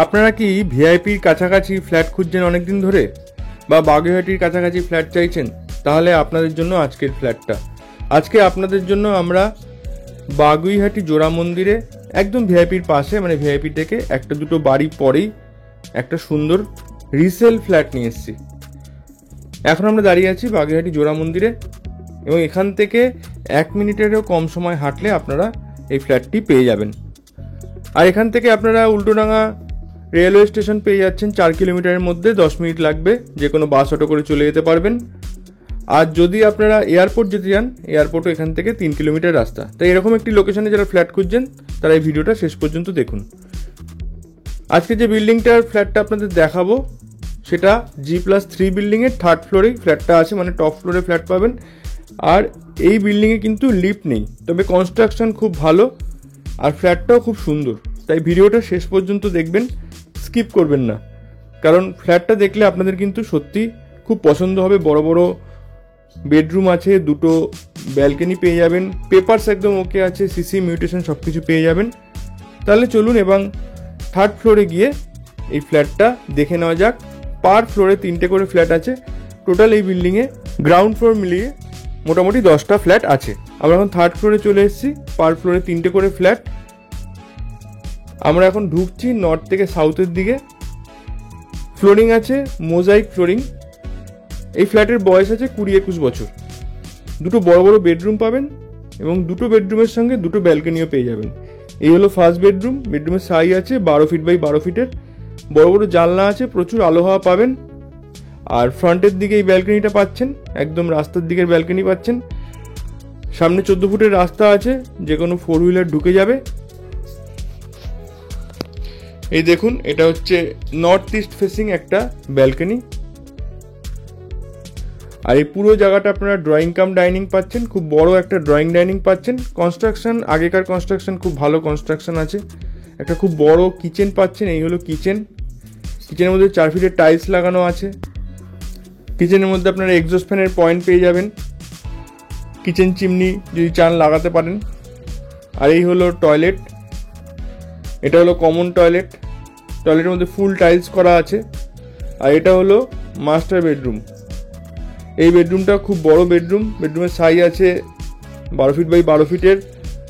আপনারা কি ভিআইপির কাছাকাছি ফ্ল্যাট খুঁজছেন অনেকদিন ধরে, বা বাগুইহাটির কাছাকাছি ফ্ল্যাট চাইছেন? তাহলে আপনাদের জন্য আজকের ফ্ল্যাটটা। আজকে আপনাদের জন্য আমরা বাগুইহাটি জোড়া মন্দিরে একদম ভিআইপির পাশে, মানে ভিআইপি থেকে একটা দুটো বাড়ি পরেই একটা সুন্দর রিসেল ফ্ল্যাট নিয়ে এসেছি। এখন আমরা দাঁড়িয়ে আছি বাগুইহাটি জোড়া মন্দিরে, এবং এখান থেকে 1 মিনিটেরও কম সময় হাঁটলে আপনারা এই ফ্ল্যাটটি পেয়ে যাবেন। আর এখান থেকে আপনারা উল্টোডাঙ্গা রেলওয়ে স্টেশন পেয়ে যাচ্ছেন 4 কিলোমিটারের মধ্যে, 10 মিনিট লাগবে, যে কোনো বাস অটো করে চলে যেতে পারবেন। আর যদি আপনারা এয়ারপোর্ট যেতে চান, এয়ারপোর্টও এখান থেকে 3 কিলোমিটার রাস্তা। তাই এরকম একটি লোকেশনে যারা ফ্ল্যাট খুঁজছেন তারা এই ভিডিওটা শেষ পর্যন্ত দেখুন। আজকে যে বিল্ডিংটার ফ্ল্যাটটা আপনাদের দেখাবো সেটা G+3 বিল্ডিংয়ের 3rd ফ্লোরেই ফ্ল্যাটটা আছে, মানে টপ ফ্লোরে ফ্ল্যাট পাবেন। আর এই বিল্ডিংয়ে কিন্তু লিফট নেই, তবে কনস্ট্রাকশন খুব ভালো আর ফ্ল্যাটটাও খুব সুন্দর। তাই ভিডিওটা শেষ পর্যন্ত দেখবেন, স্কিপ করবেন না, কারণ ফ্ল্যাটটা দেখলে আপনাদের কিন্তু সত্যি খুব পছন্দ হবে। বড় বড় বেডরুম আছে, 2টো ব্যালকনি পেয়ে যাবেন, পেপারস একদম ওকে আছে, সিসি মিউটেশন সব কিছু পেয়ে যাবেন। তাহলে চলুন এবং 3rd ফ্লোরে গিয়ে এই ফ্ল্যাটটা দেখে নেওয়া যাক। পার ফ্লোরে 3টে করে ফ্ল্যাট আছে। টোটাল এই বিল্ডিংয়ে গ্রাউন্ড ফ্লোর মিলিয়ে মোটামুটি 10টা ফ্ল্যাট আছে। আমরা এখন 3rd ফ্লোরে চলে এসেছি। পার ফ্লোরে 3টে করে ফ্ল্যাট। আমরা এখন ঢুকছি নর্থ থেকে সাউথের দিকে। ফ্লোরিং আছে মোজাইক ফ্লোরিং। এই ফ্ল্যাটের বয়স আছে 20-21 বছর। 2টো বড় বড় বেডরুম পাবেন এবং 2টো বেডরুমের সঙ্গে 2টো ব্যালকনিও পেয়ে যাবেন। এই হলো ফার্স্ট বেডরুম। বেডরুমের সাইজ আছে 12 ফিট বাই 12 ফিটের। বড় বড় জানলা আছে, প্রচুর আলো হাওয়া পাবেন। আর ফ্রন্টের দিকে এই ব্যালকনিটা পাচ্ছেন, একদম রাস্তার দিকের ব্যালকনি পাচ্ছেন। সামনে 14 ফুটের রাস্তা আছে, যে কোনো 4 হুইলার ঢুকে যাবে। এই দেখুন, এটা হচ্ছে নর্থ ইস্ট ফেসিং একটা ব্যালকনি। আর এই পুরো জায়গাটা আপনারা ড্রয়িং কাম ডাইনিং পাচ্ছেন, খুব বড় একটা ড্রয়িং ডাইনিং পাচ্ছেন। কনস্ট্রাকশন, আগেকার কনস্ট্রাকশন, খুব ভালো কনস্ট্রাকশন আছে। একটা খুব বড় কিচেন পাচ্ছেন। এই হলো কিচেন। কিচেনের মধ্যে 4 ফিটের টাইলস লাগানো আছে। কিচেনের মধ্যে আপনারা এক্সস্ট ফ্যানের পয়েন্ট পেয়ে যাবেন, কিচেন চিমনি যদি চান লাগাতে পারেন। আর এই হলো টয়লেট। এটা হলো কমন টয়লেট। টয়লেটের মধ্যে ফুল টাইলস করা আছে। আর এটা হলো মাস্টার বেডরুম। এই বেডরুমটা খুব বড় বেডরুম। বেডরুমের সাইজ আছে 12 ফিট বাই 12 ফিটের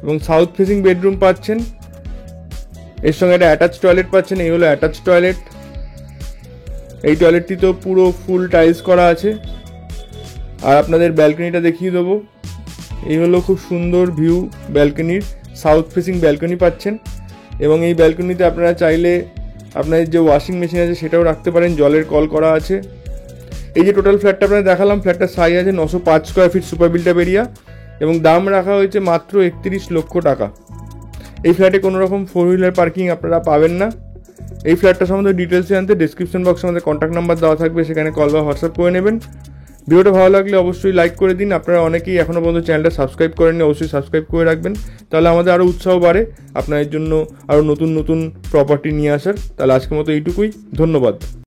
এবং সাউথ ফেসিং বেডরুম পাচ্ছেন। এর সঙ্গে একটা অ্যাটাচ টয়লেট পাচ্ছেন। এই হলো অ্যাটাচ টয়লেট। এই টয়লেটটি তো পুরো ফুল টাইলস করা আছে। আর আপনাদের ব্যালকনিটা দেখিয়ে দেবো। এই হলো খুব সুন্দর ভিউ ব্যালকনির। সাউথ ফেসিং ব্যালকনি পাচ্ছেন এবং এই ব্যালকনিতে আপনারা চাইলে আপনাদের যে ওয়াশিং মেশিন আছে সেটাও রাখতে পারেন। জলের কল করা আছে। এই যে টোটাল ফ্ল্যাটটা আপনারা দেখালাম, ফ্ল্যাটটার সাইজ আছে 905 square feet super built up area এবং দাম রাখা হয়েছে মাত্র 31 লক্ষ টাকা। এই ফ্ল্যাটে কোনো রকম 4 হুইলার পার্কিং আপনারা পাবেন না। এই ফ্ল্যাটটা সম্বন্ধে ডিটেলস জানতে ডিসক্রিপশন বক্সে আমাদের কন্ট্যাক্ট নাম্বার দেওয়া থাকবে, সেখানে কল বা হোয়াটসঅ্যাপ করে নেবেন। ভিডিওটা ভালো লাগলে অবশ্যই লাইক করে দিন। আপনারা অনেকেই এখনও পর্যন্ত চ্যানেলটা সাবস্ক্রাইব করেননি, অবশ্যই সাবস্ক্রাইব করে রাখবেন, তাহলে আমাদের আরও উৎসাহ বাড়ে আপনাদের জন্য আরও নতুন নতুন প্রপার্টি নিয়ে আসার। তাহলে আজকের মতো এইটুকুই, ধন্যবাদ।